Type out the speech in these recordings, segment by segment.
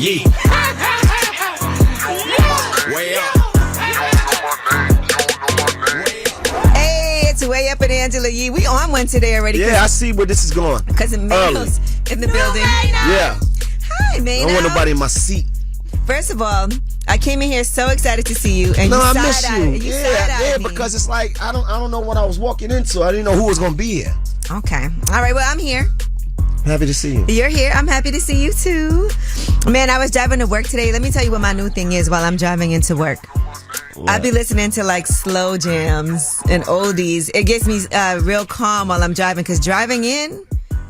Yeah. Way up. Hey, it's Way Up and Angela Yee. We on one today already. Yeah, I see where this is going. Because Mano's in the building. Yeah. Hi, Mano. I don't want nobody in my seat. First of all, I came in here so excited to see you, and No, you I miss side-eyed. you. You Yeah, side-eyed me. because it's like I don't know what I was walking into. I didn't know who was gonna be here. Okay. All right. Well, I'm here. Happy to see you. You're here. I'm happy to see you too. Man, I was driving to work today. Let me tell you what my new thing is while I'm driving into work. What? I be listening to like slow jams and oldies. It gets me real calm while I'm driving because driving in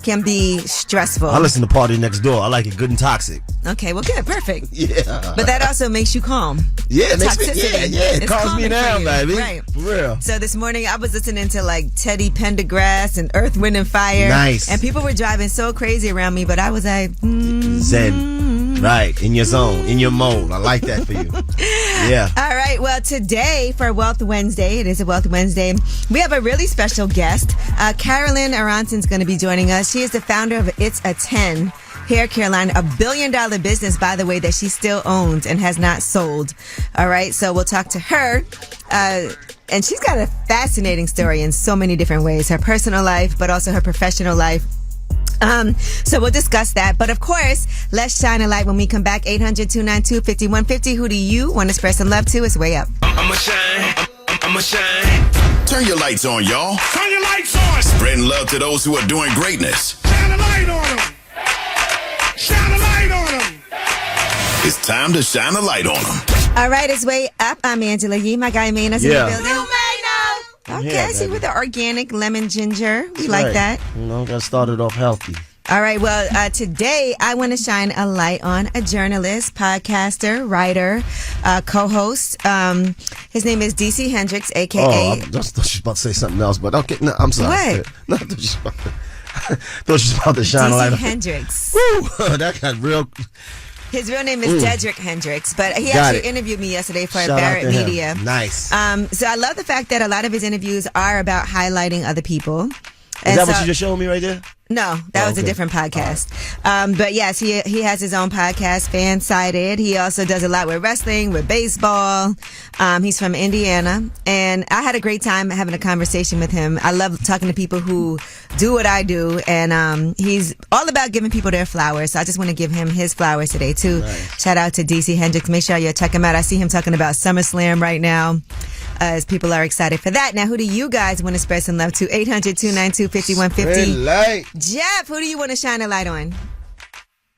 can be stressful. I listen to Party Next Door. I like it good and toxic. Okay, well, good, perfect. Yeah. But that also makes you calm. Yeah, it makes me, Toxicity. it It's calms me calming for down, you. baby. Right. For real. So this morning I was listening to like Teddy Pendergrass and Earth, Wind and Fire. Nice. And people were driving so crazy around me, but I was like, Zen. Right. In your zone. In your mode. I like that for you. Yeah. All right. Well, today for Wealth Wednesday, it is a Wealth Wednesday, we have a really special guest. Carolyn Aronson's going to be joining us. She is the founder of It's a 10 Hair Care line, a $1 billion business, by the way, that she still owns and has not sold. All right. So we'll talk to her. And she's got a fascinating story in so many different ways, her personal life, but also her professional life. So we'll discuss that. But of course, let's shine a light when we come back. 800-292-5150. Who do you want to spread some love to? It's Way Up. I'ma shine. I'ma shine. Turn your lights on, y'all. Turn your lights on. Spreading love to those who are doing greatness. Shine a light on them. Shine a light on them. It's time to shine a light on them. All right, it's Way Up. I'm Angela Yee. My guy Mano's in Yeah. the building. Okay, Yeah, I see baby. with the organic lemon ginger. We That's like right. that. You know, got started off healthy. All right, well, today I want to shine a light on a journalist, podcaster, writer, co-host. His name is DC Hendricks, Oh, a.k.a. I thought she was about to say something else, but okay. No, I'm sorry. What? No, I thought she was about to shine a light DC on. Hendricks. Woo, that got real. His real name is Dedrick Hendricks, but he Got actually it. interviewed me yesterday for Shout out Barrett to him. Media. Nice. So I love the fact that a lot of his interviews are about highlighting other people. Is that what you just showed me right there? No, that was a okay. different podcast. But yes, he has his own podcast, Fan-Sided. He also does a lot with wrestling, with baseball. He's from Indiana. And I had a great time having a conversation with him. I love talking to people who do what I do. And he's all about giving people their flowers. So I just want to give him his flowers today, too. Nice. Shout out to DC Hendricks. Make sure you check him out. I see him talking about SummerSlam right now. As people are excited for that. Now, who do you guys want to spread some love to? 800-292-5150. Red light. Jeff, who do you want to shine a light on?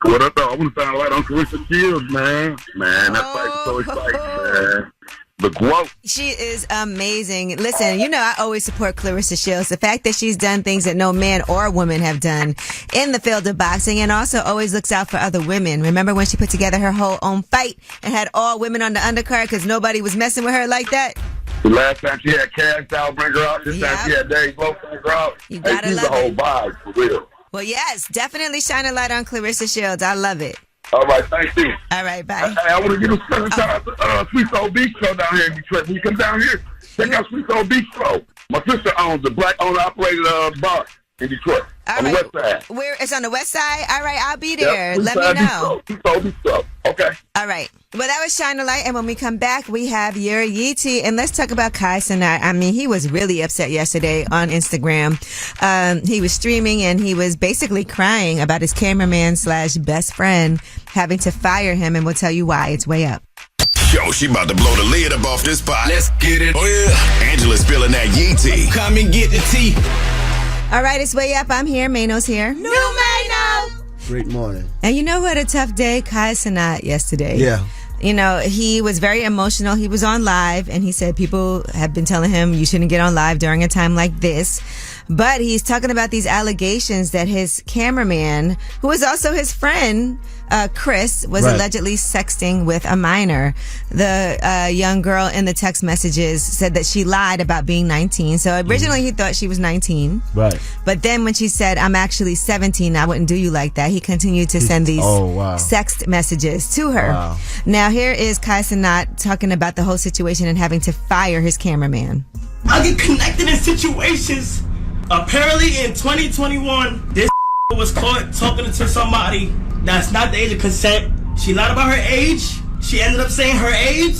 What up, though? I want to shine a light on Carissa Shields, man. Man, that fight is so exciting, man. The growth. She is amazing. Listen, you know I always support Clarissa Shields. The fact that she's done things that no man or woman have done in the field of boxing, and also always looks out for other women. Remember when she put together her whole own fight and had all women on the undercard because nobody was messing with her like that? The last time she had Cash Doll bring her out, this Yeah. time she had Dave Lowe bring her out. You Hey, gotta she's love a whole it. vibe, for real. Well, yes, definitely shine a light on Clarissa Shields. I love it. All right, thank you. All right, bye. Hey, I want to give a special shout out to Sweet Soul Bistro down here in Detroit. When you come down here, check out Sweet Soul Bistro. My sister owns a black owner-operated bar in Detroit All on the right. west side. Where it's on the west side? All right, I'll be there. Yep, Let me Sweet know. Soul Bistro. Sweet Soul Bistro. Okay. All right. Well, that was Shine a Light. And when we come back, we have Yuri Yiti. And let's talk about Kai Cenat. I mean, he was really upset yesterday on Instagram. He was streaming and he was basically crying about his cameraman / best friend having to fire him. And we'll tell you why. It's Way Up. Yo, she about to blow the lid up off this pot. Let's get it. Oh, yeah. Angela's spilling that yee tea. Come and get the tea. All right, it's Way Up. I'm here. Mano's here. New Mano! Great morning. And you know what a tough day Kai Cenat yesterday. Yeah. You know, he was very emotional. He was on live and he said people have been telling him you shouldn't get on live during a time like this. But he's talking about these allegations that his cameraman, who is also his friend, Chris, was Right. allegedly sexting with a minor. The young girl in the text messages said that she lied about being 19. So originally he thought she was 19. Right. But then when she said, I'm actually 17, I wouldn't do you like that, he continued to send these Oh, wow. sext messages to her. Wow. Now here is Kai Cenat talking about the whole situation and having to fire his cameraman. I get connected in situations. Apparently in 2021, this was caught talking to somebody that's not the age of consent She lied about her age. She ended up saying her age.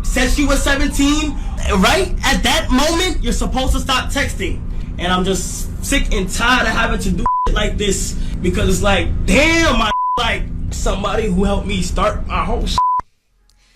Said she was 17. Right at that moment, you're supposed to stop texting. And I'm just sick and tired of having to do shit like this because it's like, damn, my like somebody who helped me start my whole shit.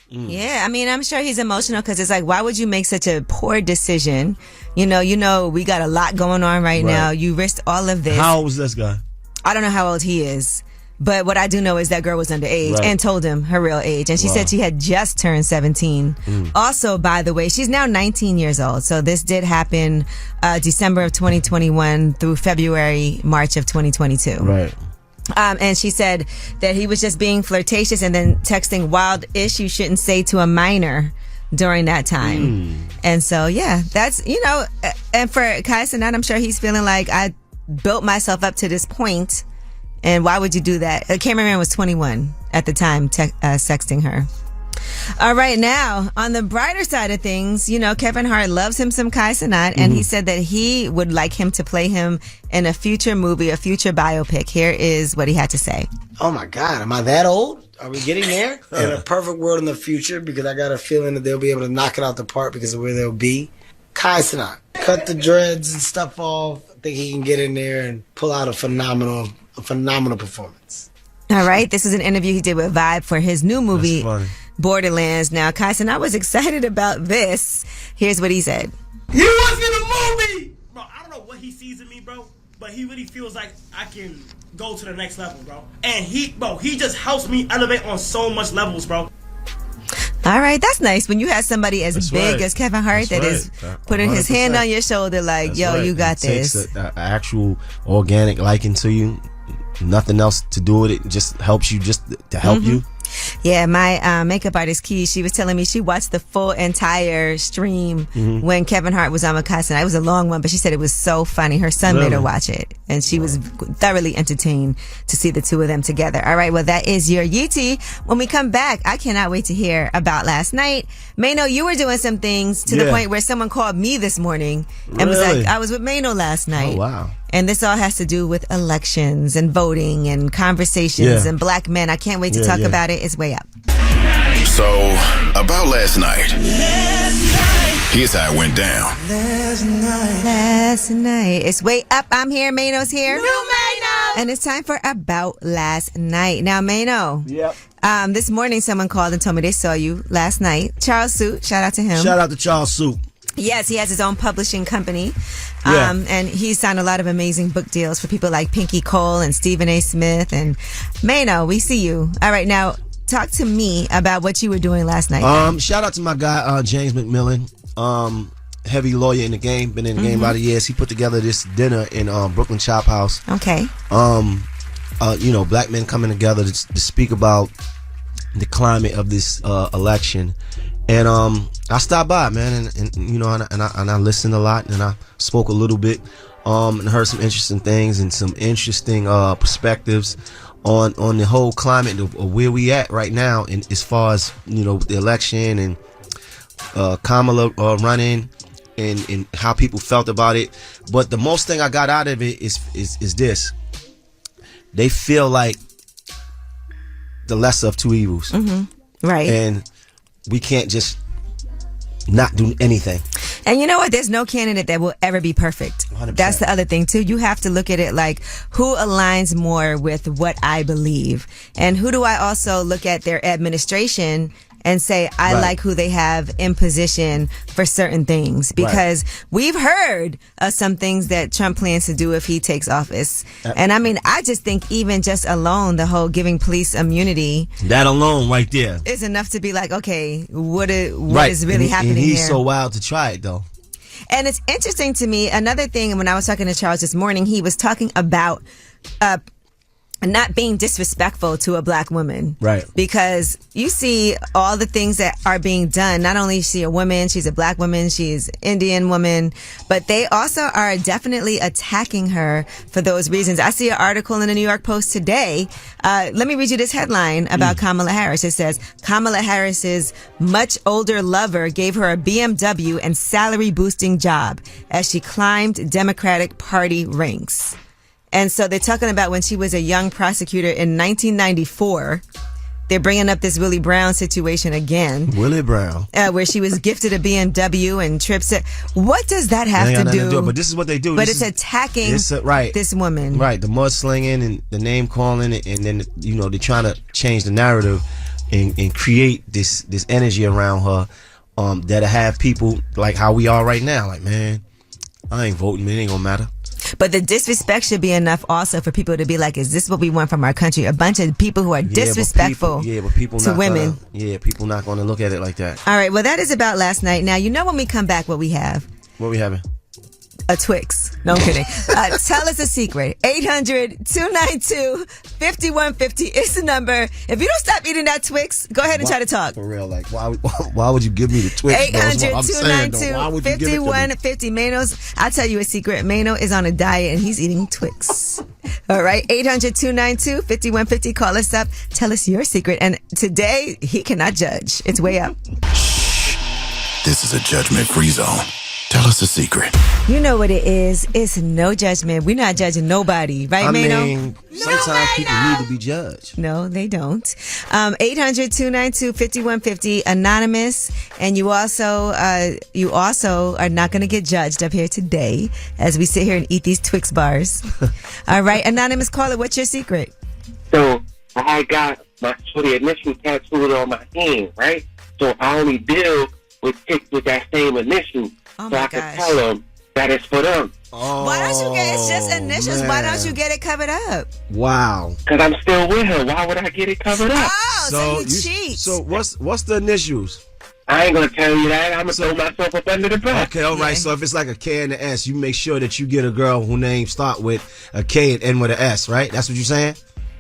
Yeah, I mean, I'm sure he's emotional because it's like, why would you make such a poor decision? You know, we got a lot going on right now. You risked all of this. How old was this guy? I don't know how old he is. But what I do know is that girl was underage and told him her real age. And she said she had just turned 17. Also, by the way, she's now 19 years old. So this did happen December of 2021 through February, March of 2022. Right. And she said that he was just being flirtatious and then texting wild-ish you shouldn't say to a minor during that time. And so, yeah, that's, and for Kai Cenat, I'm sure he's feeling like I built myself up to this point. And why would you do that? The cameraman was 21 at the time sexting her. All right, now, on the brighter side of things, Kevin Hart loves him some Kai Cenat, and he said that he would like him to play him in a future movie, a future biopic. Here is what he had to say. Oh, my God. Am I that old? Are we getting there? In a perfect world in the future, because I got a feeling that they'll be able to knock it out the park because of where they'll be. Kai Cenat. Cut the dreads and stuff off. I think he can get in there and pull out a phenomenal performance. All right, this is an interview he did with Vibe for his new movie, Borderlands. Now, Kai Cenat was excited about this. Here's what he said. He was in a movie! Bro, I don't know what he sees in me, bro, but he really feels like I can go to the next level, bro. And he just helps me elevate on so much levels, bro. All right, that's nice when you have somebody as big as Kevin Hart that is putting his hand on your shoulder like, you got this. Takes an actual organic liking to you. Nothing else to do with it. Just helps you just to help you. Yeah, my makeup artist, Key, she was telling me she watched the full entire stream when Kevin Hart was on with Kai Cenat. It was a long one, but she said it was so funny. Her son made her watch it, and she was thoroughly entertained to see the two of them together. All right, well, that is your Yeetie. When we come back, I cannot wait to hear about last night. Mano, you were doing some things to the point where someone called me this morning and was like, I was with Mano last night. Oh, wow. And this all has to do with elections and voting and conversations and black men. I can't wait to talk about it. It's way up. So, about last night. Here's how it went down. Last night. It's way up. I'm here. Mano's here. New Mano. And it's time for About Last Night. Now, Mano. Yep. This morning, someone called and told me they saw you last night. Charles Suit. Shout out to him. Shout out to Charles Suit. Yes, he has his own publishing company. And he's signed a lot of amazing book deals for people like Pinky Cole and Stephen A. Smith. And Mano, we see you. All right, now talk to me about what you were doing last night. Shout out to my guy, James McMillan. Heavy lawyer in the game, been in the game about a year. He put together this dinner in Brooklyn Chop House. Okay. Black men coming together to speak about the climate of this election. And I stopped by, man, and I listened a lot, and I spoke a little bit, and heard some interesting things and some interesting perspectives on the whole climate of where we at right now, and as far as the election and Kamala running and how people felt about it. But the most thing I got out of it is this: they feel like the lesser of two evils, right? And we can't just not do anything. And you know what? There's no candidate that will ever be perfect. 100%. That's the other thing, too. You have to look at it like, who aligns more with what I believe? And who do I also look at their administration and say, I like who they have in position for certain things? Because we've heard of some things that Trump plans to do if he takes office. And I mean, I just think even just alone, the whole giving police immunity. That alone right there is enough to be like, okay, what is really happening here? And he's here? so wild to try it, though. And it's interesting to me, another thing, when I was talking to Charles this morning, he was talking about not being disrespectful to a black woman. Right. Because you see all the things that are being done. Not only is she a woman, she's a black woman, she's Indian woman, but they also are definitely attacking her for those reasons. I see an article in the New York Post today. Let me read you this headline about Kamala Harris. It says, Kamala Harris's much older lover gave her a BMW and salary boosting job as she climbed Democratic Party ranks. And so they're talking about when she was a young prosecutor in 1994, they're bringing up this Willie Brown situation again. Willie Brown. Where she was gifted a BMW and trips it. What does that have to do? But this is what they do. But it's attacking this woman. Right, the mudslinging and the name calling, and then, they're trying to change the narrative and create this energy around her that'll have people like how we are right now. Like, man, I ain't voting. It ain't gonna matter. But the disrespect should be enough also for people to be like, is this what we want from our country? A bunch of people who are disrespectful but people to women. People not going to look at it like that. All right, well, that is about last night. Now, when we come back, what we have? What we having? A Twix. No, I'm kidding. Tell us a secret. 800-292-5150 is the number. If you don't stop eating that Twix, go ahead and try to talk. For real, like, why would you give me the Twix? 800-292-5150. Mano's, I'll tell you a secret. Mano is on a diet and he's eating Twix. All right, 800-292-5150. Call us up. Tell us your secret. And today, he cannot judge. It's way up. This is a judgment-free zone. Tell us a secret. You know what it is. It's no judgment. We're not judging nobody. Right, Mano? I mean, sometimes people need to be judged. No, they don't. 800-292-5150, anonymous. And you also are not going to get judged up here today as we sit here and eat these Twix bars. All right, anonymous caller, what's your secret? So I got the initial tattooed on my hand, right? So I only deal with chicks with that same initial. Oh so my I can tell them that it's for them. Why don't you get it's just initials? Man. Why don't you get it covered up? Wow. Because I'm still with her. Why would I get it covered up? Oh, so you cheat. So what's the initials? I ain't gonna tell you that. I'm gonna throw myself up under the bus. Okay, all right. So if it's like a K and an S, you make sure that you get a girl whose name start with a K and end with an S, right? That's what you're saying?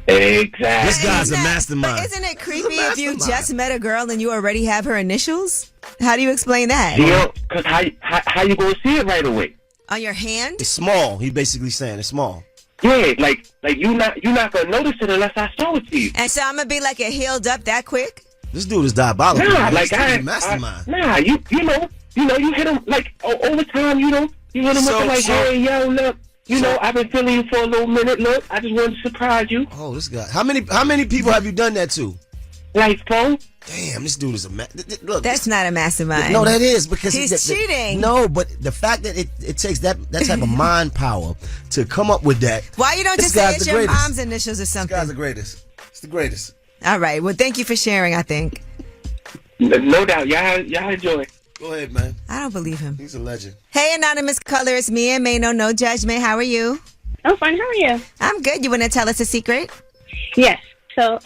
Exactly. This guy's a mastermind. But isn't it creepy if you just met a girl and you already have her initials? How do you explain that? Because how you gonna see it right away? On your hand? It's small. He basically saying it's small. Yeah, like you not gonna notice it unless I show it to you. And so I'm gonna be like it healed up that quick? This dude is diabolical. Nah, like a mastermind. You hit him like over time. You hit him with like, hey, yo, look. I've been feeling you for a little minute. Look, I just wanted to surprise you. Oh, this guy. How many people have you done that to? Like 4. Damn, this dude is a look. That's not a mastermind. No, that is because he's cheating. No, but the fact that it takes that type of mind power to come up with that. Why you don't just say it's your mom's initials or something? This guy's the greatest. It's the greatest. All right. Well, thank you for sharing. I think. No doubt. Y'all enjoy. Go ahead, man. I don't believe him. He's a legend. Hey, anonymous caller, it's me and Mano. No judgment. How are you? I'm fine. How are you? I'm good. You want to tell us a secret? Yes. So,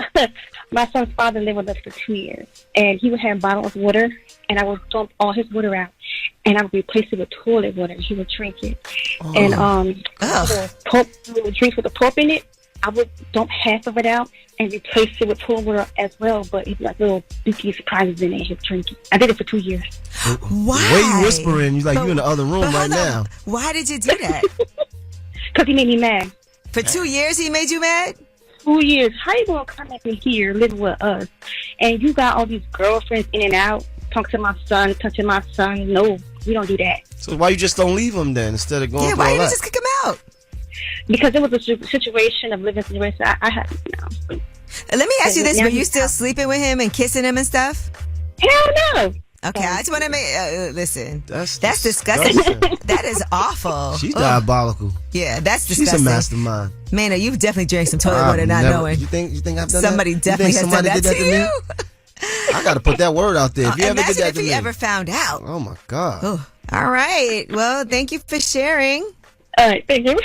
my son's father lived with us for 2 years, and he would have bottles of water, and I would dump all his water out, and I would replace it with toilet water. He would drink it, and the drinks with the pulp in it, I would dump half of it out and replace it with toilet water as well, but it'd be like little dookie surprises in it. He'd drink it. I did it for 2 years. Why? The way you whispering, you in the other room right now. Why did you do that? Because he made me mad. For 2 years, he made you mad? 2 years. How you gonna come up in here, live with us, and you got all these girlfriends in and out, talking to my son, touching my son? No, we don't do that. So why you just don't leave him then instead of going? Yeah, why you just kick him out? Because it was a situation of living situation. I had Let me ask you this: were you still sleeping with him and kissing him and stuff? Hell no. Okay, I just want to make listen. That's disgusting. That is awful. She's diabolical. Yeah, that's disgusting. She's a mastermind. Man, you've definitely drank some toilet water not knowing. You think I've done somebody that? Definitely has done that to you? I got to put that word out there. If you ever did that if to he me. ever found out. Oh my God. Oh, all right. Well, thank you for sharing. All right, thank you.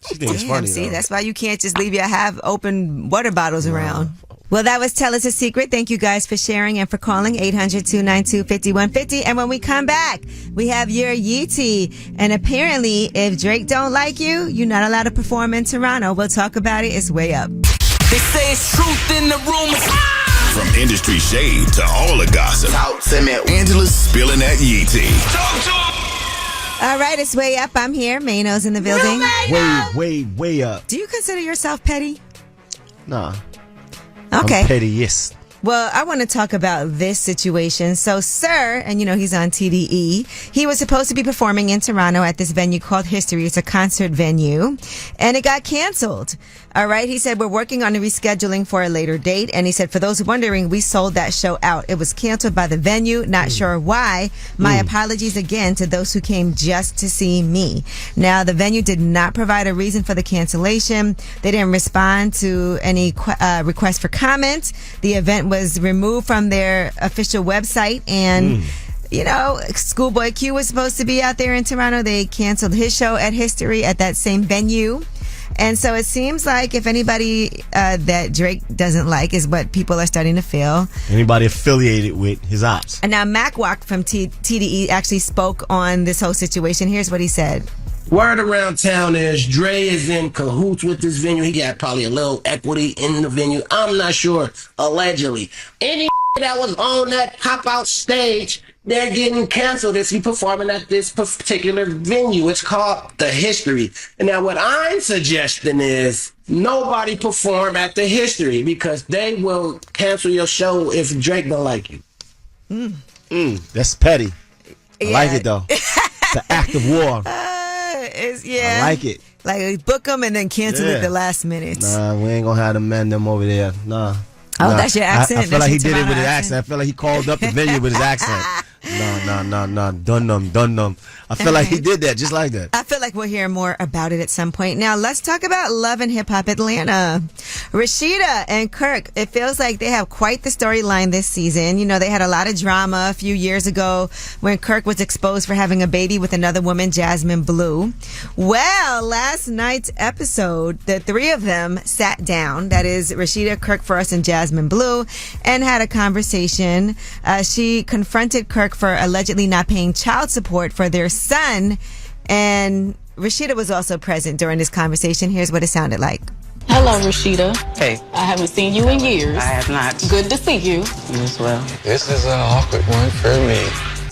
She thinks it's funny. See, that's why you can't just leave your half-open water bottles around. Well, that was Tell Us a Secret. Thank you guys for sharing and for calling 800-292-5150. And when we come back, we have your Yeetie. And apparently, if Drake don't like you, you're not allowed to perform in Toronto. We'll talk about it. It's way up. They say it's truth in the room. From industry shade to all the gossip, Talk to me. Angela's spilling that Yeetie. Talk to him. All right, it's way up. I'm here. Mano's in the building. Way up. Do you consider yourself petty? Nah. Okay. I'm petty, yes. Well, I want to talk about this situation. So, Sir, and he's on TDE, he was supposed to be performing in Toronto at this venue called History. It's a concert venue, and it got canceled. All right. He said, we're working on a rescheduling for a later date. And he said, for those wondering, we sold that show out. It was canceled by the venue. Not sure why. My apologies again to those who came just to see me. Now, the venue did not provide a reason for the cancellation. They didn't respond to any requests for comment. The event was removed from their official website, and Schoolboy Q was supposed to be out there in Toronto. They canceled his show at History at that same venue. And so it seems like if anybody that Drake doesn't like is what people are starting to feel. Anybody affiliated with his ops. And now Mac Walk from TDE actually spoke on this whole situation. Here's what he said. Word around town is Dre is in cahoots with this venue. He got probably a little equity in the venue. I'm not sure, allegedly. Any that was on that pop-out stage, they're getting canceled if you performing at this particular venue. It's called The History. And now what I'm suggesting is nobody perform at The History because they will cancel your show if Drake don't like you. That's petty. I like it, though. It's an act of war. I like it. Like, book them and then cancel it at the last minute. Nah, we ain't gonna have them over there. Nah. Oh, that's your accent? I feel like he did it with his accent. I feel like he called up the venue with his accent. No. Done them. I feel like he did that just like that. I feel like we'll hear more about it at some point. Now, let's talk about Love and Hip Hop Atlanta. Rashida and Kirk, it feels like they have quite the storyline this season. They had a lot of drama a few years ago when Kirk was exposed for having a baby with another woman, Jasmine Blue. Well, last night's episode, the three of them sat down, that is Rashida, Kirk Frost, and Jasmine Blue, and had a conversation. She confronted Kirk for allegedly not paying child support for their son, and Rashida was also present during this conversation. Here's what it sounded like. Hello, Rashida. Hey. I haven't seen you in years. I have not. Good to see you. You as well. This is an awkward one for me.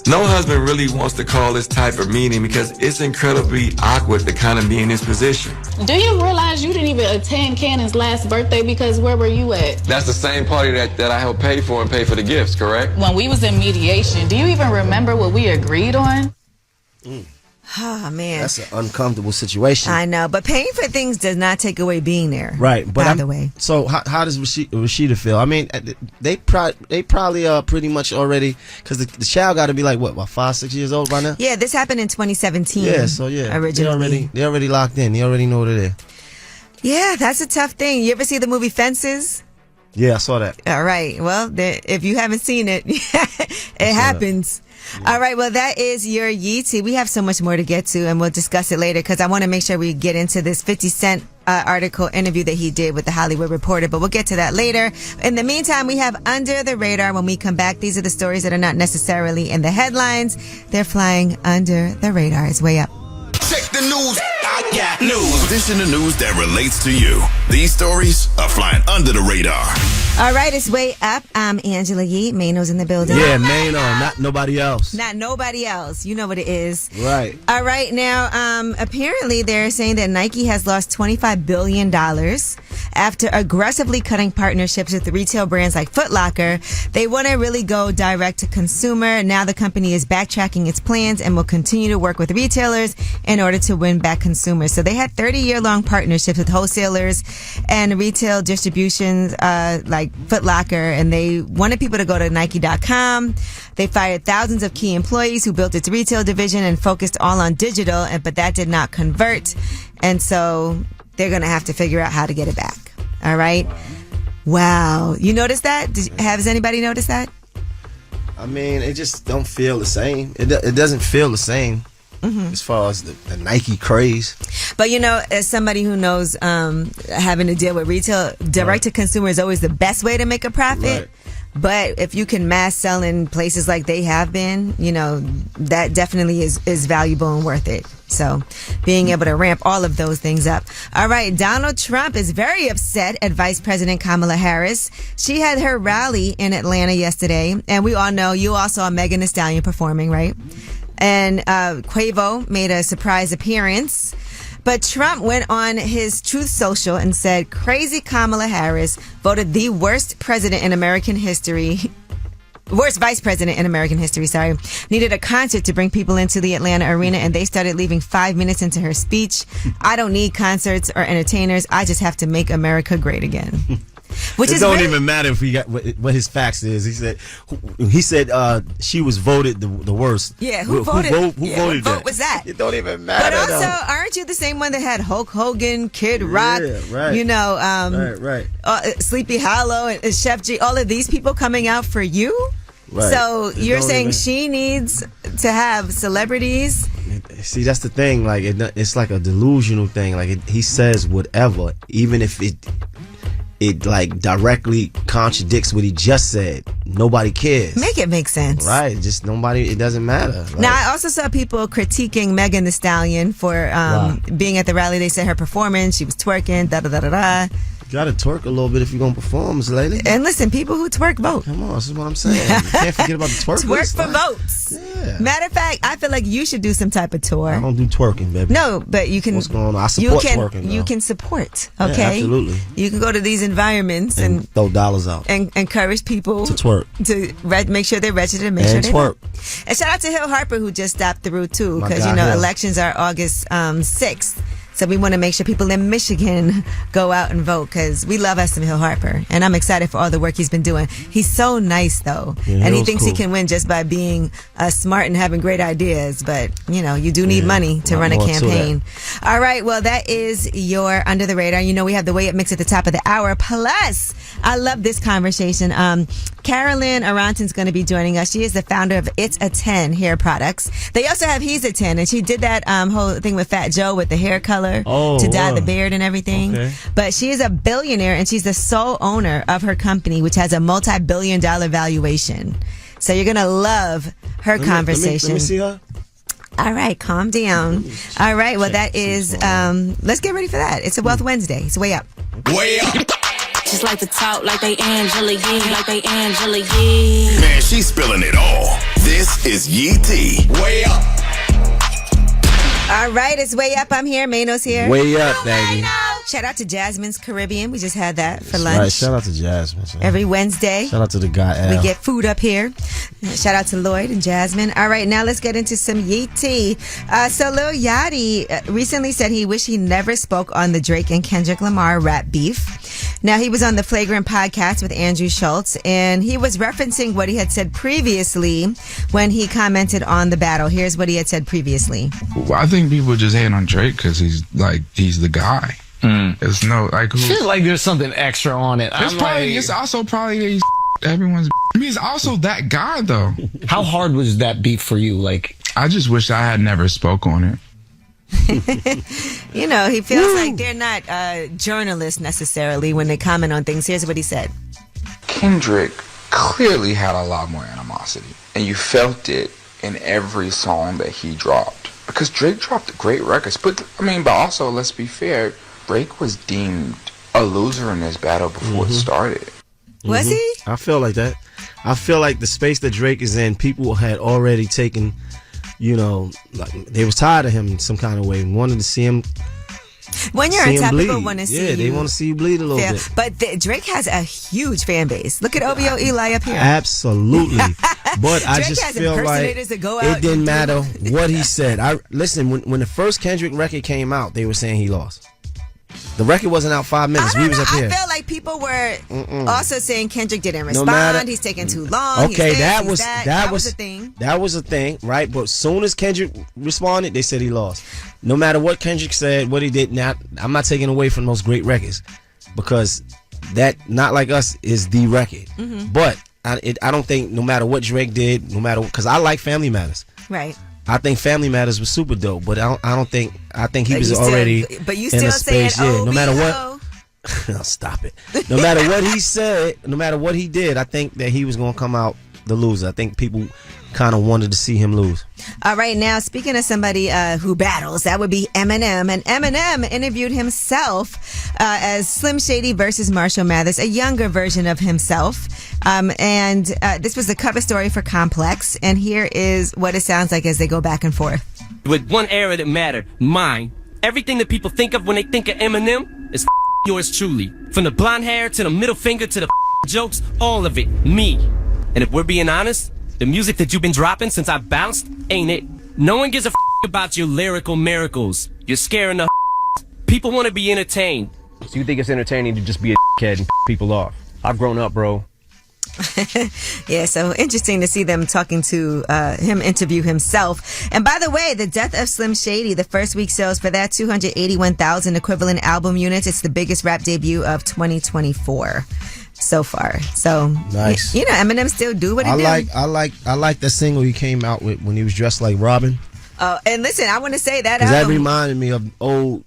No husband really wants to call this type of meeting because it's incredibly awkward to kind of be in this position. Do you realize you didn't even attend Cannon's last birthday because where were you at? That's the same party that I helped pay for and pay for the gifts, correct? When we was in mediation, do you even remember what we agreed on? Oh, man. That's an uncomfortable situation. I know, but paying for things does not take away being there. Right, but by the way. So how does Rashida feel? I mean, they probably are pretty much already, because the child got to be like, what, about 5-6 years old by now? Yeah, this happened in 2017. Yeah, so yeah. Originally. They already locked in. They already know what it is. Yeah, that's a tough thing. You ever see the movie Fences? Yeah, I saw that. All right. Well, if you haven't seen it, it happens. Yeah. All right. Well, that is your Yeetie. We have so much more to get to, and we'll discuss it later because I want to make sure we get into this 50 Cent article interview that he did with the Hollywood Reporter, but we'll get to that later. In the meantime, we have Under the Radar. When we come back, these are the stories that are not necessarily in the headlines. They're flying under the radar. It's way up. Check the news. I got news. This in the news that relates to you. These stories are flying under the radar. All right, it's way up. I'm Angela Yee. Mano's in the building. Yeah, Mano, not nobody else. Not nobody else. You know what it is. Right. All right, now, apparently they're saying that Nike has lost $25 billion after aggressively cutting partnerships with retail brands like Foot Locker. They want to really go direct to consumer. Now the company is backtracking its plans and will continue to work with retailers in order to win back consumers. So they had 30-year-long partnerships with wholesalers and retail distributions like Foot Locker, and they wanted people to go to Nike.com. They fired thousands of key employees who built its retail division and focused all on digital, but that did not convert. And so they're going to have to figure out how to get it back. All right? Wow. You noticed that? Has anybody noticed that? I mean, it just don't feel the same. It doesn't feel the same. Mm-hmm. As far as the Nike craze. But as somebody who knows having to deal with retail, direct to consumer is always the best way to make a profit. Right. But if you can mass sell in places like they have been, that definitely is valuable and worth it. So being able to ramp all of those things up. All right, Donald Trump is very upset at Vice President Kamala Harris. She had her rally in Atlanta yesterday, and we all know you all saw Megan Thee Stallion performing, right? And Quavo made a surprise appearance. But Trump went on his Truth Social and said, crazy Kamala Harris voted the worst president in American history. Worst vice president in American history, needed a concert to bring people into the Atlanta arena, and they started leaving 5 minutes into her speech. I don't need concerts or entertainers. I just have to make America great again. Which it don't even matter if he got what his facts is. He said she was voted the worst. Yeah, who voted? Who voted what that? vote was that? It don't even matter. But also, aren't you the same one that had Hulk Hogan, Kid Rock, right. Sleepy Hollow, and Chef G, all of these people coming out for you? Right. So you're saying she needs to have celebrities? See, that's the thing. Like it's like a delusional thing. Like he says whatever, even if it like directly contradicts what he just said. Nobody cares. Make it make sense. Right. Just nobody, it doesn't matter. Like, now, I also saw people critiquing Megan Thee Stallion for being at the rally. They said her performance, she was twerking, da-da-da-da-da. You gotta twerk a little bit if you're gonna perform, Miss Lady. And listen, people who twerk vote. Come on, this is what I'm saying. You can't forget about the twerk. Twerk for votes. Yeah. Matter of fact, I feel like you should do some type of tour. I don't do twerking, baby. No, but you can. What's going on? I support twerking. You can support. Okay, yeah, absolutely. You can go to these environments and throw dollars out and encourage people to twerk, to make sure they're registered, make and sure twerk. And shout out to Hill Harper who just stopped through too, because Hill. elections are August 6th. So we want to make sure people in Michigan go out and vote, because we love us some Hill Harper. And I'm excited for all the work he's been doing. He's so nice, though. Yeah, and he thinks he can win just by being smart and having great ideas. But, you do need money to run a campaign. All right. Well, that is your Under the Radar. We have the Way Up Mix at the top of the hour. Plus, I love this conversation. Carolyn Aronson's going to be joining us. She is the founder of It's a 10 hair products. They also have He's a 10, and she did that whole thing with Fat Joe with the hair color to dye the beard and everything. Okay. But she is a billionaire, and she's the sole owner of her company, which has a multi-billion-dollar valuation. So you're going to love her conversation. Let me see her. All right, calm down. All right, well, that is, let's get ready for that. It's a Wealth Wednesday. It's Way Up. Way Up. Just like to talk like they Angela Yee, Man, she's spilling it all. This is Yee T. Way Up. All right, it's Way Up. I'm here. Mano's here. Way up, baby. Shout out to Jasmine's Caribbean. We just had that for lunch. Right, shout out to Jasmine. Every Wednesday. Shout out to the guy, Al. We get food up here. Shout out to Lloyd and Jasmine. All right, now let's get into some Yee Tea. So Lil Yachty recently said he wished he never spoke on the Drake and Kendrick Lamar rap beef. Now, he was on the Flagrant podcast with Andrew Schultz, and he was referencing what he had said previously when he commented on the battle. Here's what he had said previously. Well, I think people just hate on Drake because he's the guy. It's no like who. Feel like there's something extra on it. It's also probably everyone's. I mean, it's also that guy though. How hard was that beef for you? Like, I just wish I had never spoke on it. He feels like they're not journalists necessarily when they comment on things. Here's what he said. Kendrick clearly had a lot more animosity, and you felt it in every song that he dropped. Because Drake dropped great records, but also, let's be fair, Drake was deemed a loser in this battle before it started. Was he? I feel like that. I feel like the space that Drake is in, people had already taken, like they was tired of him in some kind of way and wanted to see him. When you're on top, people want to see you. Yeah, they want to see you bleed a little bit. But Drake has a huge fan base. Look at OVO Eli up here. Absolutely. But I just has feel like that go out it didn't matter what he said. Listen, when the first Kendrick record came out, they were saying he lost. The record wasn't out 5 minutes. We was up here. I felt like people were also saying Kendrick didn't respond. He's taking too long. Okay, that was a thing. That was a thing, right? But as soon as Kendrick responded, they said he lost. No matter what Kendrick said, what he did, now I'm not taking away from those great records because that Not Like Us is the record. But I don't think no matter what Drake did, because I like Family Matters. Right. I think Family Matters was super dope, but I think he was already but you in still a space. Saying, no matter what. Stop it. No matter what he said, no matter what he did, I think that he was going to come out the loser. I think people kind of wanted to see him lose. All right, now speaking of somebody who battles, that would be Eminem. And Eminem interviewed himself as Slim Shady versus Marshall Mathers, a younger version of himself. And this was the cover story for Complex. And here is what it sounds like as they go back and forth. With one era that mattered, mine. Everything that people think of when they think of Eminem is yours truly. From the blonde hair to the middle finger to the jokes, all of it, me. And if we're being honest, the music that you've been dropping since I bounced ain't it. No one gives a about your lyrical miracles. You're scaring the people want to be entertained. So you think it's entertaining to just be a kid and people off? I've grown up, bro. Yeah, so interesting to see them talking to him interview himself. And by the way, the death of Slim Shady, the first week sales for that 281,000 equivalent album units. It's the biggest rap debut of 2024 so far. So nice. You know, Eminem still do what he do. I like the single he came out with when he was dressed like Robin. Oh, and listen, I want to say that Because that album, reminded me of old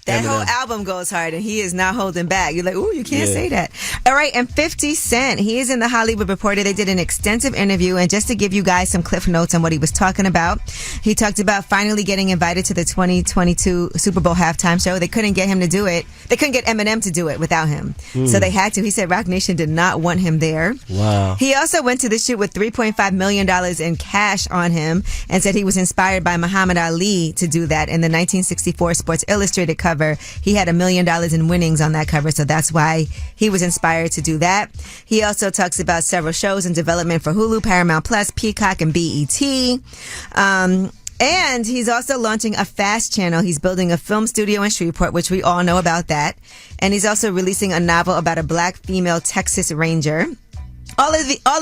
that Eminem. whole album goes hard, and he is not holding back. You're like, ooh, you can't say that. All right, and 50 Cent, he is in the Hollywood Reporter. They did an extensive interview, and just to give you guys some cliff notes on what he was talking about, he talked about finally getting invited to the 2022 Super Bowl halftime show. They couldn't get him to do it. They couldn't get Eminem to do it without him. So they had to. He said Roc Nation did not want him there. Wow. He also went to the shoot with $3.5 million in cash on him and said he was inspired by Muhammad Ali to do that. In the 1964 Sports Illustrated cover, he had $1 million in winnings on that cover, so that's why he was inspired to do that. He also talks about several shows in development for Hulu, Paramount Plus, Peacock, and BET. And he's also launching a FAST channel. He's building a film studio in Shreveport, which we all know about that. And he's also releasing a novel about a black female Texas Ranger. All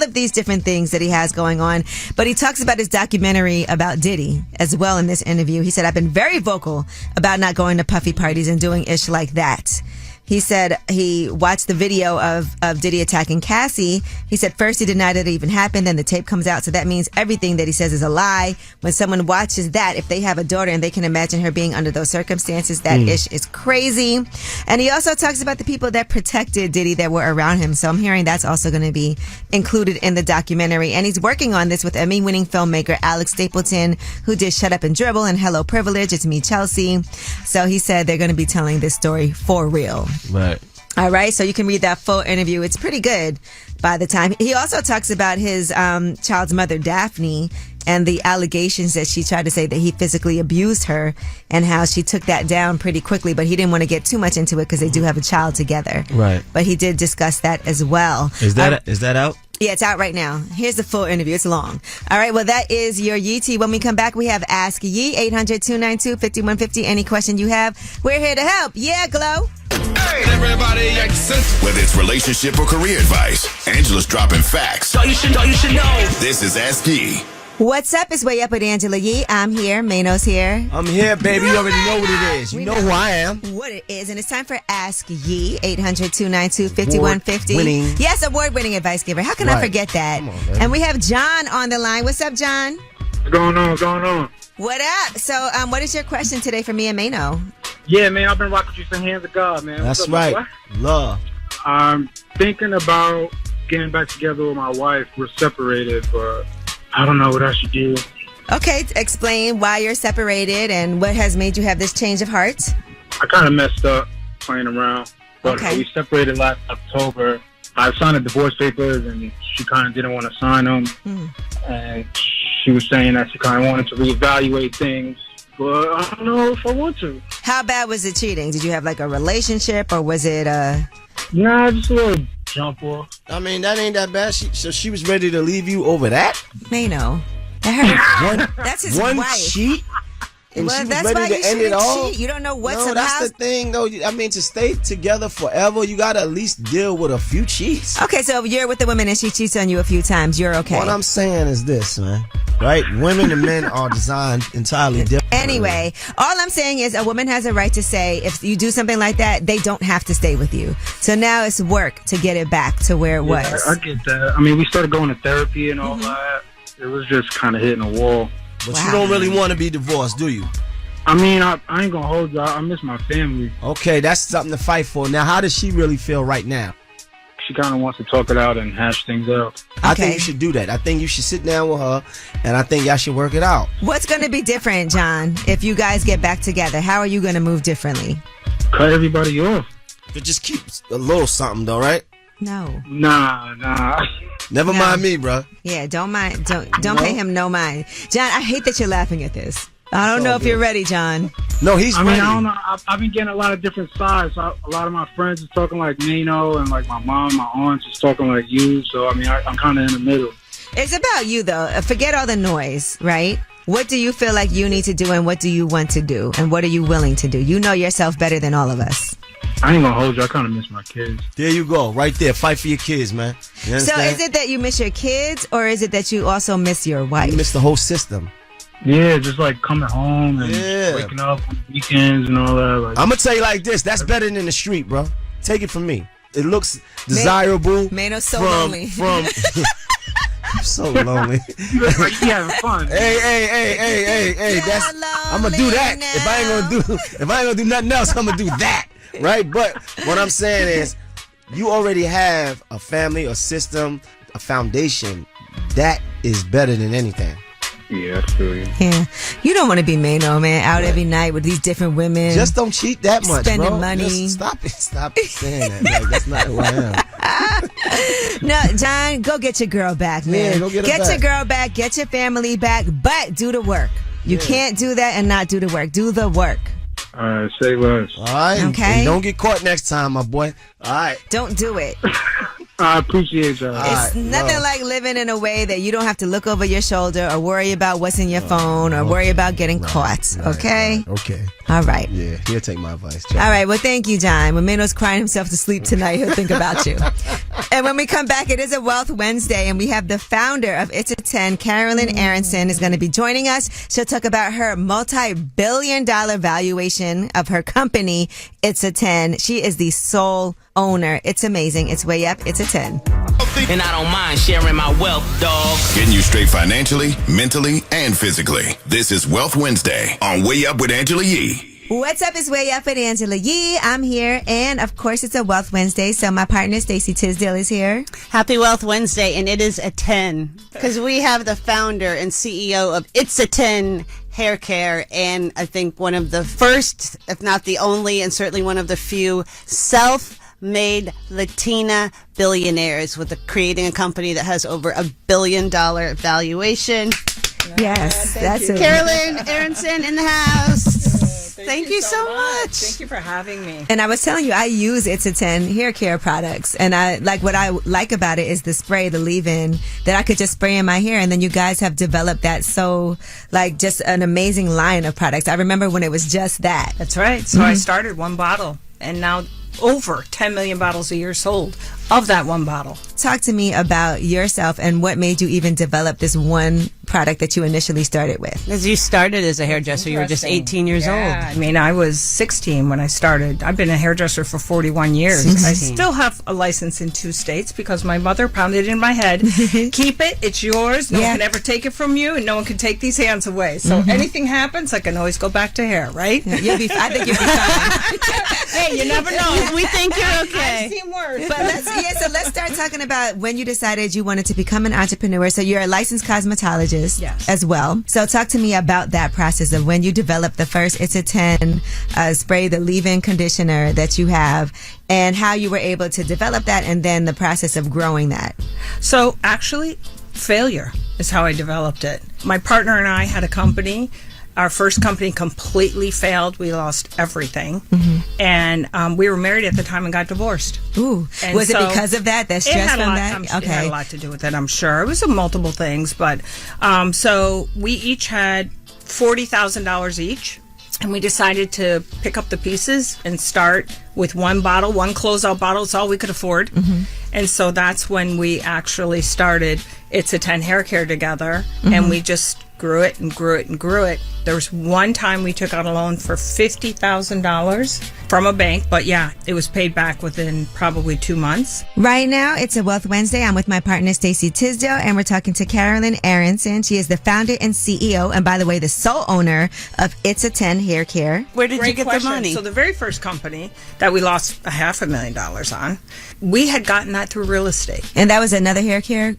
of these different things that he has going on. But he talks about his documentary about Diddy as well in this interview. He said, I've been very vocal about not going to puffy parties and doing ish like that. He said he watched the video of Diddy attacking Cassie. He said first he denied that it even happened, then the tape comes out. So that means everything that he says is a lie. When someone watches that, if they have a daughter and they can imagine her being under those circumstances, that ish is crazy. And he also talks about the people that protected Diddy that were around him. So I'm hearing that's also going to be included in the documentary. And he's working on this with Emmy-winning filmmaker Alex Stapleton, who did Shut Up and Dribble and Hello Privilege. It's Me, Chelsea. So he said they're going to be telling this story for real. Right. All right, so you can read that full interview. It's pretty good by the time. He also talks about his child's mother, Daphne, and the allegations that she tried to say that he physically abused her and how she took that down pretty quickly, but he didn't want to get too much into it because they do have a child together. Right. But he did discuss that as well. Is that out? Yeah, it's out right now. Here's the full interview. It's long. All right, well, that is your Yee Tea. When we come back, we have Ask Yee, 800-292-5150. Any question you have, we're here to help. Yeah, Glow. Hey, everybody, whether it's relationship or career advice, Angela's dropping facts. So you should know. This is Ask Yee. What's up? It's Way Up with Angela Yee. I'm here. Mano's here. I'm here, baby. You already know what it is. You know who I am. What it is. And it's time for Ask Yee, 800-292-5150. Winning. Yes, award-winning advice giver. How can I forget that? Come on, and we have John on the line. What's up, John? What's going on? What up? So, what is your question today for me and Mano? Yeah, man, I've been rocking with you since Hands of God, man. That's What's up, right. boy? Love. I'm thinking about getting back together with my wife. We're separated, but I don't know what I should do. Okay, explain why you're separated and what has made you have this change of heart. I kind of messed up playing around, but Okay. we separated last October. I signed the divorce papers, and she kind of didn't want to sign them. And she was saying that she kind of wanted to reevaluate things, but I don't know if I want to. How bad was the cheating? Did you have like a relationship or was it Nah, just a little jump off. I mean, that ain't that bad. So she was ready to leave you over that? Mano? That hurt. That's his one wife. cheat? And Well, she was that's ready why to you end it shouldn't all? cheat. You don't know what's No, that's the thing, though. I mean, to stay together forever, you got to at least deal with a few cheats. Okay, so if you're with a woman and she cheats on you a few times, you're okay. What I'm saying is this, man. Right? Women and men are designed entirely different. Anyway, all I'm saying is a woman has a right to say if you do something like that, they don't have to stay with you. So now it's work to get it back to where it was. I get that. I mean, we started going to therapy and all that. It was just kind of hitting a wall. But you don't really want to be divorced, do you? I mean, I ain't gonna hold you. I miss my family. Okay, that's something to fight for. Now, how does she really feel right now? She kind of wants to talk it out and hash things out. I think you should do that. I think you should sit down with her, and I think y'all should work it out. What's going to be different, John, if you guys get back together? How are you going to move differently? Cut everybody off. But just keep a little something, though, right? No. Nah. Never mind me, bro. Yeah, don't pay him no mind. John, I hate that you're laughing at this. I don't know if you're ready, John. No, he's I mean, ready. I don't know. I've been getting a lot of different sides. A lot of my friends are talking like Nino, and like my mom, my aunts is talking like you. So, I mean, I'm kind of in the middle. It's about you, though. Forget all the noise, right? What do you feel like you need to do, and what do you want to do, and what are you willing to do? You know yourself better than all of us. I ain't gonna hold you. I kind of miss my kids. There you go. Right there. Fight for your kids, man. You So understand? is it that you miss your kids, or is it that you also miss your wife? You miss the whole system. Yeah, just like coming home and waking up on the weekends and all that. Like, I'm going to tell you like this. That's better than the street, bro. Take it from me. It looks desirable. Mano's so lonely. I'm so lonely. You having fun. Hey. I'm gonna do that. If I ain't gonna do nothing else, I'm gonna do that. Right? But what I'm saying is, you already have a family, a system, a foundation. That is better than anything. Yeah, I feel you. Yeah. You don't want to be Mano, man, out every night with these different women. Just don't cheat that much, spending bro. money. Just stop saying that. Like, that's not who I am. No, John, go get your girl back, man. Yeah, go get her back. your girl back, get your family back, but do the work. You can't do that and not do the work. Do the work. All right, say less. All right. Okay. And don't get caught next time, my boy. All right. Don't do it. I appreciate y'all. It's nothing like living in a way that you don't have to look over your shoulder or worry about what's in your phone or worry about getting caught. Okay? Okay. All right. Yeah, he'll take my advice. All right. Well, thank you, John. When Mano's crying himself to sleep tonight, he'll think about you. And when we come back, it is a Wealth Wednesday, and we have the founder of It's a 10, Carolyn Aronson, is going to be joining us. She'll talk about her multi-billion-dollar valuation of her company, It's a 10. She is the sole owner. It's amazing. It's way up. It's a 10. And I don't mind sharing my wealth, dog. Getting you straight financially, mentally, and physically. This is Wealth Wednesday on Way Up with Angela Yee. What's up? It's Way Up with Angela Yee. I'm here, and of course, it's a Wealth Wednesday, so my partner, Stacey Tisdale, is here. Happy Wealth Wednesday, and it is a 10, because we have the founder and CEO of It's a 10 Hair Care, and I think one of the first, if not the only, and certainly one of the few self-made Latina billionaires with creating a company that has over $1 billion valuation. Yes, that's it. Carolyn Aronson in the house. Thank you so much. Thank you for having me. And I was telling you, I use It's a 10 hair care products. And what I like about it is the spray, the leave-in, that I could just spray in my hair. And then you guys have developed that just an amazing line of products. I remember when it was just that. That's right. So I started one bottle, and now over 10 million bottles a year sold of that one bottle. Talk to me about yourself and what made you even develop this one product that you initially started with. As you started as a hairdresser, you were just 18 years old. I mean, I was 16 when I started. I've been a hairdresser for 41 years. 16. I still have a license in 2 states because my mother pounded it in my head. Keep it. It's yours. No one can ever take it from you, and no one can take these hands away. So anything happens, I can always go back to hair, right? I think you'll be fine. Hey, you never know. We think you're okay. I've seen worse. But let's start talking about when you decided you wanted to become an entrepreneur. So you're a licensed cosmetologist as well. So talk to me about that process of when you developed the first It's a 10 spray, the leave-in conditioner that you have, and how you were able to develop that, and then the process of growing that. So actually, failure is how I developed it. My partner and I had a company. Our first company completely failed. We lost everything. And we were married at the time and got divorced. Ooh. And was it because of that? That stress from that? It had a lot to do with it, I'm sure. It was multiple things. But so we each had $40,000 each. And we decided to pick up the pieces and start with one bottle, one closeout bottle. It's all we could afford. And so that's when we actually started It's a 10 Hair Care together. And we just grew it and grew it and grew it. There was one time we took out a loan for $50,000 from a bank. But yeah, it was paid back within probably 2 months. Right now, it's a Wealth Wednesday. I'm with my partner, Stacey Tisdale, and we're talking to Carolyn Aronson. She is the founder and CEO, and by the way, the sole owner of It's a 10 Hair Care. Where did you get question. the money? So the very first company that we lost $500,000 on, we had gotten that through real estate. And that was another hair care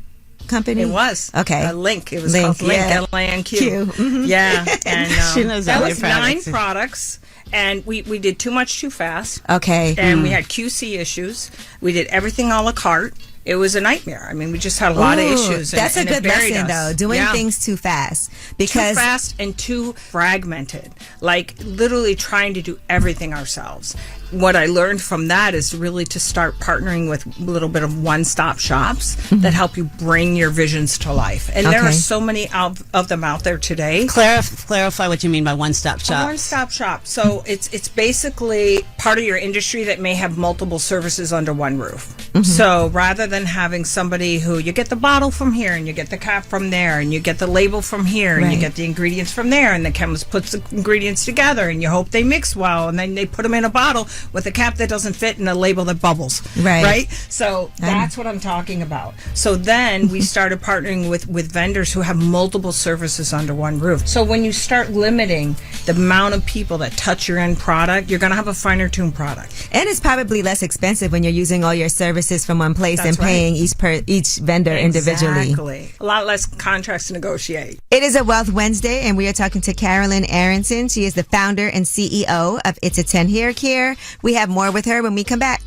company? It was. Okay. Link. It was Link, called Link, yeah. L-A-N-Q. Yeah. And She knows that all was your 9 products. products. And we did too much too fast. Okay. And we had QC issues. We did everything a la carte. it was a nightmare. I mean, we just had a lot of issues. That's a good lesson, though. Doing Yeah. things too fast. Because too fast and too fragmented. Like literally trying to do everything ourselves. What I learned from that is really to start partnering with a little bit of one-stop shops that help you bring your visions to life. And there are Okay. so many of them out there today. Clarify what you mean by one-stop A shop. one-stop shop. So it's basically part of your industry that may have multiple services under one roof. So rather than having somebody who you get the bottle from here and you get the cap from there and you get the label from here and you Right. get the ingredients from there and the chemist puts the ingredients together and you hope they mix well and then they put them in a bottle with a cap that doesn't fit and a label that bubbles. Right. Right? So that's what I'm talking about. So then we started partnering with vendors who have multiple services under one roof. So when you start limiting the amount of people that touch your end product, you're going to have a finer tuned product. And it's probably less expensive when you're using all your services from one place That's and paying each vendor individually. Exactly. A lot less contracts to negotiate. It is a Wealth Wednesday, and we are talking to Carolyn Aronson. She is the founder and CEO of It's a 10 Hair Care. We have more with her when we come back.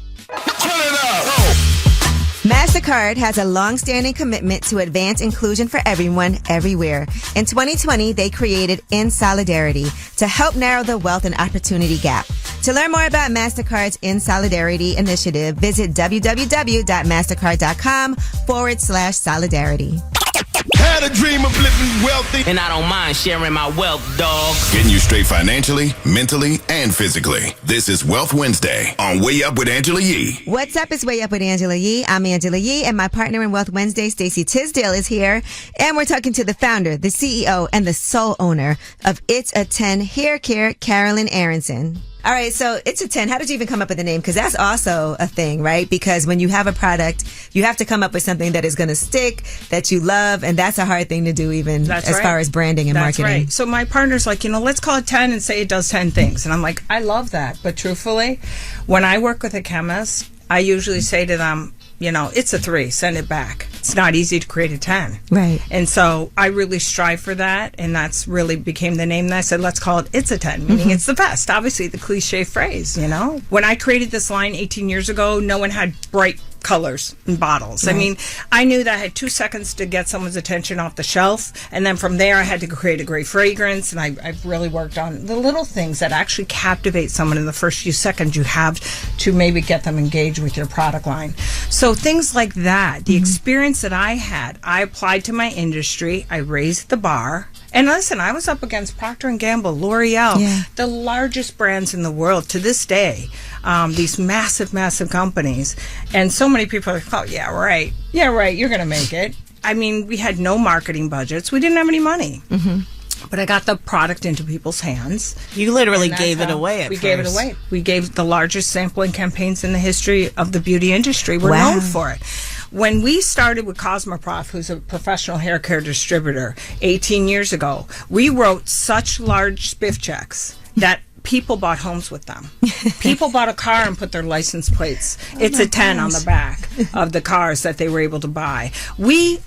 MasterCard has a long-standing commitment to advance inclusion for everyone, everywhere. In 2020, they created In Solidarity to help narrow the wealth and opportunity gap. To learn more about MasterCard's In Solidarity initiative, visit www.mastercard.com/solidarity. Had a dream of living wealthy. And I don't mind sharing my wealth, dog. Getting you straight financially, mentally, and physically. This is Wealth Wednesday on Way Up with Angela Yee. What's up? It's Way Up with Angela Yee. I'm Angela Yee, and my partner in Wealth Wednesday, Stacey Tisdale, is here. And we're talking to the founder, the CEO, and the sole owner of It's a 10 Hair Care, Carolyn Aronson. All right, so It's a 10. How did you even come up with the name? Because that's also a thing, right? Because when you have a product, you have to come up with something that is going to stick, that you love, and that's a hard thing to do even as far as branding and That's marketing. right. So my partner's like, let's call it 10 and say it does 10 things. And I'm like, I love that. But truthfully, when I work with a chemist, I usually say to them, it's a 3, send it back. It's not easy to create a 10. Right. And so I really strive for that. And that's really became the name. And I said, let's call it It's a 10, meaning it's the best. Obviously, the cliche phrase, When I created this line 18 years ago, no one had bright colors in bottles. Right. I mean, I knew that I had 2 seconds to get someone's attention off the shelf. And then from there, I had to create a great fragrance. And I've really worked on the little things that actually captivate someone in the first few seconds you have to maybe get them engaged with your product line. So things like that, the experience that I had, I applied to my industry. I raised the bar. And listen, I was up against Procter & Gamble, L'Oreal, the largest brands in the world to this day, these massive, massive companies. And so many people are like, oh, yeah, right, you're going to make it. I mean, we had no marketing budgets. We didn't have any money. But I got the product into people's hands. You literally gave it away at We first. gave it away. We gave the largest sampling campaigns in the history of the beauty industry. We're known for it. When we started with Cosmoprof, who's a professional hair care distributor, 18 years ago, we wrote such large spiff checks that people bought homes with them. People bought a car and put their license plates. It's a 10 on the back of the cars that they were able to buy. We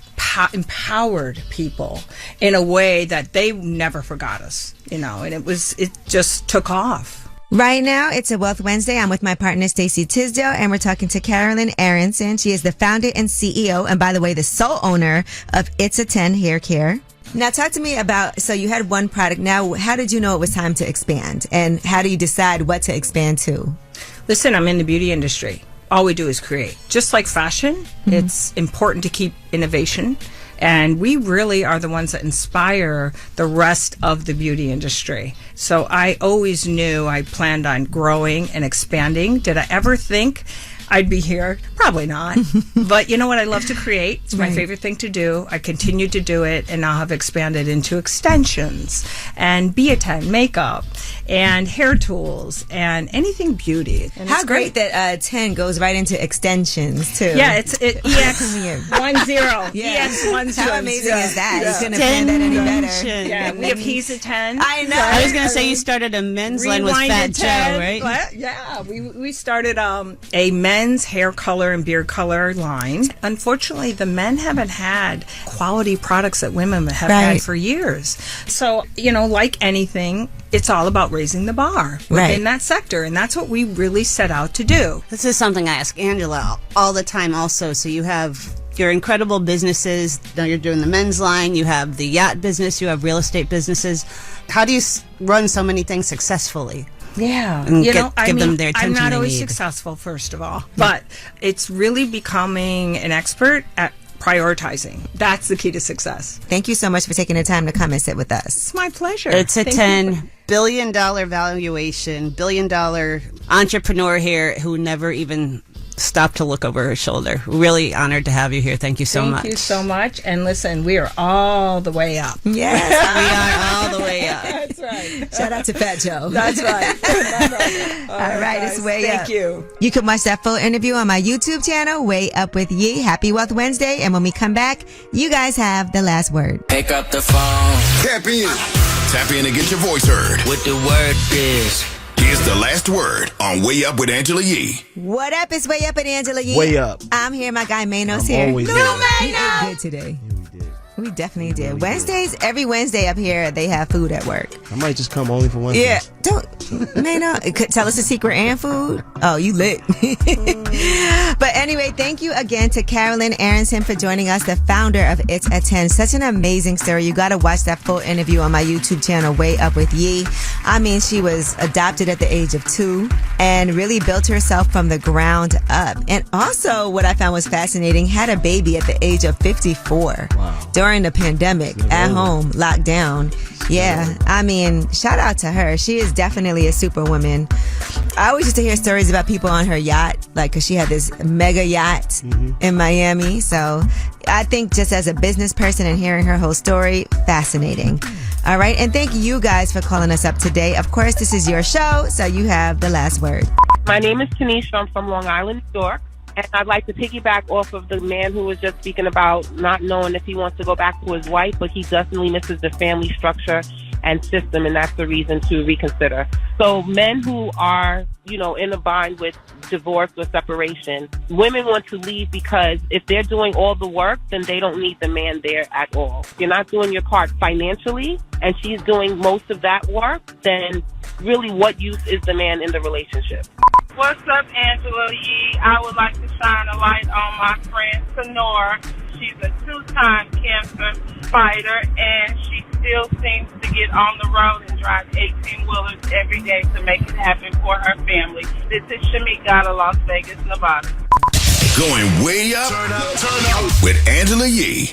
empowered people in a way that they never forgot us, and it just took off. Right now, it's a Wealth Wednesday. I'm with my partner, Stacey Tisdale, and we're talking to Carolyn Aronson. She is the founder and CEO, and by the way, the sole owner of It's a 10 Hair Care. Now, talk to me about, so you had one product. Now, how did you know it was time to expand? And how do you decide what to expand to? Listen, I'm in the beauty industry. All we do is create. Just like fashion, it's important to keep innovation. And we really are the ones that inspire the rest of the beauty industry. So I always knew I planned on growing and expanding. Did I ever think I'd be here? Probably not. But you know what? I love to create. It's my favorite thing to do. I continue to do it, and now have expanded into extensions and biotin makeup and hair tools and anything beauty. And How it's great that 10 goes right into extensions, too. Yeah, it's EX10. EX10. How amazing is that? Yeah. You couldn't have planned that any better. Yeah, we have He's a 10. I know. I was going to say you started a men's line with Fat Rewind Joe, a 10. right? Yeah, we started a men's men's hair color and beard color line. Unfortunately, the men haven't had quality products that women have had for years. So, like anything, it's all about raising the bar within that sector. And that's what we really set out to do. This is something I ask Angela all the time also. So you have your incredible businesses. Now you're doing the men's line. You have the yacht business. You have real estate businesses. How do you run so many things successfully? Yeah. And give them their attention I'm not they always need. successful, first of all. But it's really becoming an expert at prioritizing. That's the key to success. Thank you so much for taking the time to come and sit with us. It's my pleasure. It's a $10 billion valuation, billion-dollar entrepreneur here who never even stopped to look over her shoulder. Really honored to have you here. Thank you so much. Thank you so much. And listen, we are all the way up. Yes, we are all the way up. That's right. Shout out to Fat Joe. That's right. All right, it's Way Up. Thank you. You can watch that full interview on my YouTube channel, Way Up with Yee. Happy Wealth Wednesday. And when we come back, you guys have the last word. Pick up the phone. Tap in. Tap in and get your voice heard. What the word is. Here's the last word on Way Up with Angela Yee. What up? It's Way Up with Angela Yee. Way up. I'm here. My guy Manos I'm here. always No, here. He ate good today. We definitely did. Wednesdays, every Wednesday up here, they have food at work. I might just come only for Wednesday. Yeah, tell us the secret and food. Oh, you lit. But anyway, thank you again to Carolyn Aronson for joining us, the founder of It's a 10. Such an amazing story. You got to watch that full interview on my YouTube channel, Way Up with Yee. I mean, she was adopted at the age of 2 and really built herself from the ground up. And also, what I found was fascinating, had a baby at the age of 54. Wow. During the pandemic, at home, locked down. Yeah, I mean, shout out to her. She is definitely a superwoman. I always used to hear stories about people on her yacht, like, because she had this mega yacht in Miami. So I think just as a business person and hearing her whole story, fascinating. All right, and thank you guys for calling us up today. Of course, this is your show, so you have the last word. My name is Tanisha. I'm from Long Island, New York. And I'd like to piggyback off of the man who was just speaking about not knowing if he wants to go back to his wife, but he definitely misses the family structure and system, and that's the reason to reconsider. So men who are, in a bind with divorce or separation, women want to leave because if they're doing all the work, then they don't need the man there at all. If you're not doing your part financially and she's doing most of that work, then really what use is the man in the relationship? What's up, Angela Yee? I would like to shine a light on my friend Sonora. She's a 2-time cancer fighter, and she still seems to get on the road and drive 18-wheelers every day to make it happen for her family. This is Shamika out of Las Vegas, Nevada. Going way up with Angela Yee.